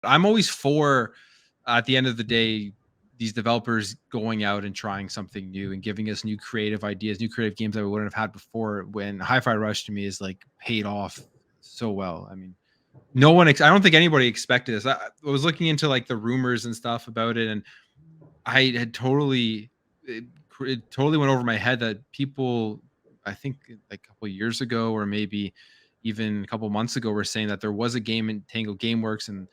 I'm always for, at the end of the day, these developers going out and trying something new and giving us new creative ideas, new creative games that we wouldn't have had before. When Hi-Fi Rush to me is like paid off so well. I mean, I don't think anybody expected this. I was looking into like the rumors and stuff about it, and I had it totally went over my head that people, I think like a couple of years ago, or maybe even a couple months ago, were saying that there was a game in Tango GameWorks and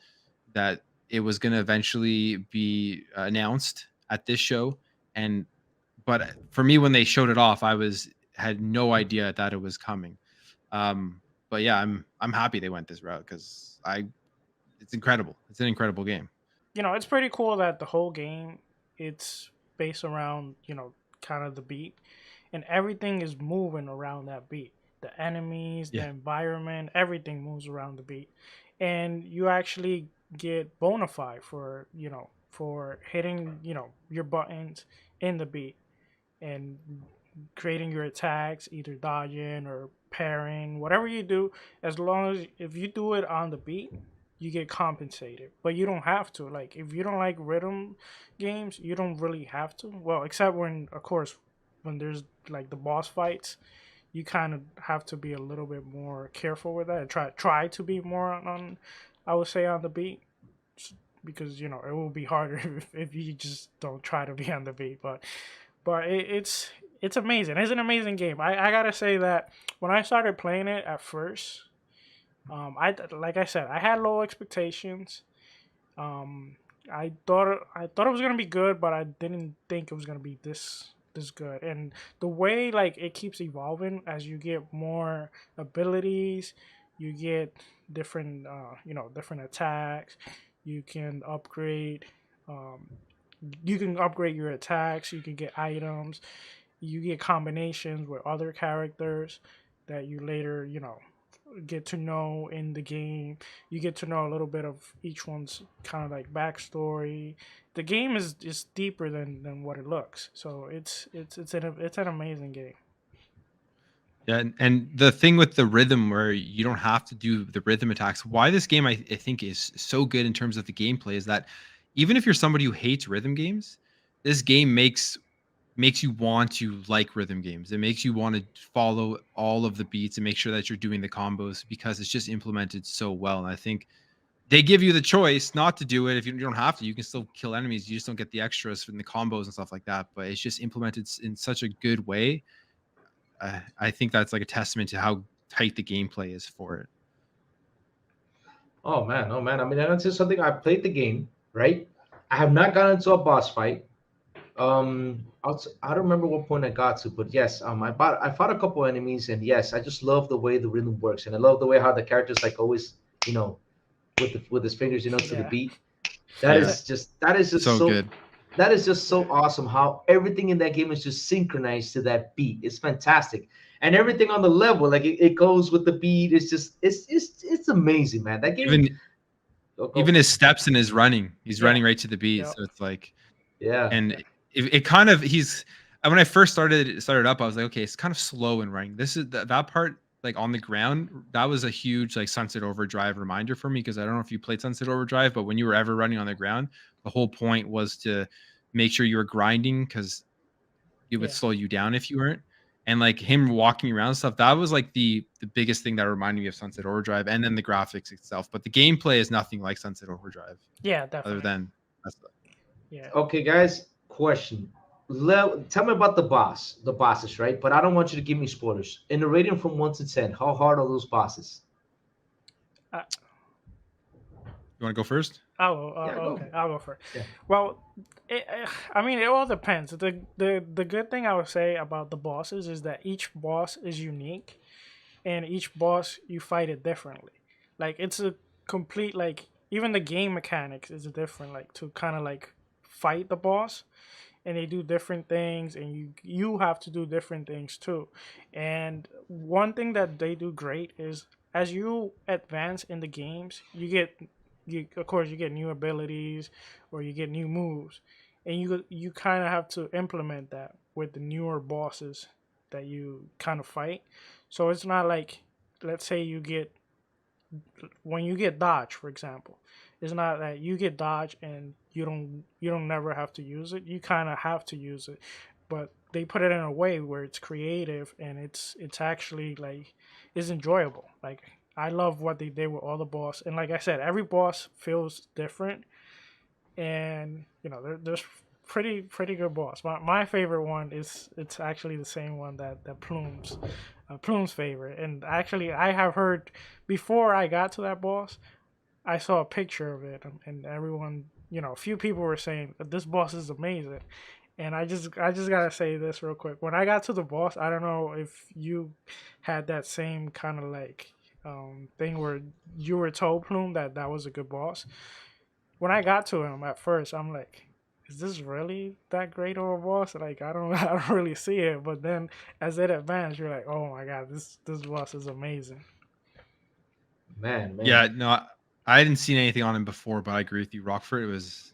that it was going to eventually be announced at this show. And but for me, when they showed it off, had no idea that it was coming. But yeah, I'm happy they went this route because I it's incredible. It's an incredible game. It's pretty cool that the whole game it's based around kind of the beat, and everything is moving around that beat. The enemies, the Yeah. environment, everything moves around the beat, and you actually get bona fide for hitting your buttons in the beat and creating your attacks, either dodging or parrying, whatever you do, as long as if you do it on the beat, you get compensated. But you don't have to. Like if you don't like rhythm games, you don't really have to. Well, except when of course when there's like the boss fights, you kind of have to be a little bit more careful with that. Try to be more on I would say on the beat because it will be harder if you just don't try to be on the beat. But it's amazing. It's an amazing game. I gotta say that when I started playing it at first, I like I said, I had low expectations. I thought it was gonna be good, but I didn't think it was gonna be this good. And the way like it keeps evolving as you get more abilities, you get different attacks. You can upgrade. Um, you can upgrade your attacks. You can get items. You get combinations with other characters that you later get to know in the game. You get to know a little bit of each one's kind of like backstory. The game is deeper than what it looks. So it's an amazing game. Yeah, and the thing with the rhythm where you don't have to do the rhythm attacks, why this game I think is so good in terms of the gameplay is that even if you're somebody who hates rhythm games, this game makes you want to like rhythm games. It makes you want to follow all of the beats and make sure that you're doing the combos because it's just implemented so well. And I think they give you the choice not to do it. If you don't have to, you can still kill enemies. You just don't get the extras from the combos and stuff like that. But it's just implemented in such a good way. I think that's like a testament to how tight the gameplay is for it. Oh man, oh man. I mean, that's just something. I played the game, right? I have not gotten into a boss fight. I don't remember what point I got to, but yes, I fought a couple enemies, and yes, I just love the way the rhythm works, and I love the way how the characters like always, you know, with his fingers, to the Yeah, beat. it's a That is just So so good. that is just so awesome how everything in that game is just synchronized to that beat. It's fantastic. And everything on the level, like it goes with the beat. It's just it's amazing, man. That game. Even Go even for it. his steps and his running, he's yeah running right to the beat. yeah So it's like, Yeah. and it kind of he's when I first started up, I was like, okay, it's kind of slow in running. This is that part like on the ground. That was a huge like Sunset Overdrive reminder for me because I don't know if you played Sunset Overdrive, but when you were ever running on the ground, the whole point was to make sure you were grinding because it would yeah slow you down if you weren't. And like him walking around and stuff, that was like the biggest thing that reminded me of Sunset Overdrive, and then the graphics itself. But the gameplay is nothing like Sunset Overdrive, yeah other definitely than that's yeah. Okay, guys. Question. Tell me about the bosses, right? But I don't want you to give me spoilers. In the rating from 1 to 10, how hard are those bosses? Uh, you want to go first? Oh, Yeah, go. okay. I'll go first. Yeah. Well, I mean, it all depends. The good thing I would say about the bosses is that each boss is unique, and each boss you fight it differently. Like it's a complete like even the game mechanics is different. Like to kind of like fight the boss, and they do different things, and you have to do different things too. And one thing that they do great is as you advance in the games, you of course you get new abilities or you get new moves, and you kind of have to implement that with the newer bosses that you kind of fight. So it's not like let's say you get when you get dodge, for example, It's not that you get dodge and you don't never have to use it. You kind of have to use it, but they put it in a way where it's creative and it's actually like it's enjoyable. Like I love what they did with all the boss, and like I said, every boss feels different, and there's pretty good boss. My favorite one is it's actually the same one that Plume's favorite, and actually I have heard before I got to that boss. I saw a picture of it, and everyone, a few people were saying that this boss is amazing. And I just gotta say this real quick. When I got to the boss, I don't know if you had that same kind of like thing where you were told, Plume, that was a good boss. When I got to him at first, I'm like, is this really that great of a boss? Like I don't I don't really see it. But then as it advanced, you're like, oh my god, this boss is amazing. Man. Yeah, no, I hadn't seen anything on him before, but I agree with you. Rockford, it was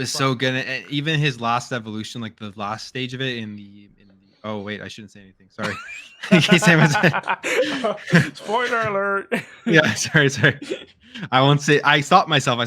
so good. And even his last evolution, like the last stage of it in the oh wait, I shouldn't say anything. Sorry. In case Spoiler alert. Yeah, sorry. I won't say. I stopped myself.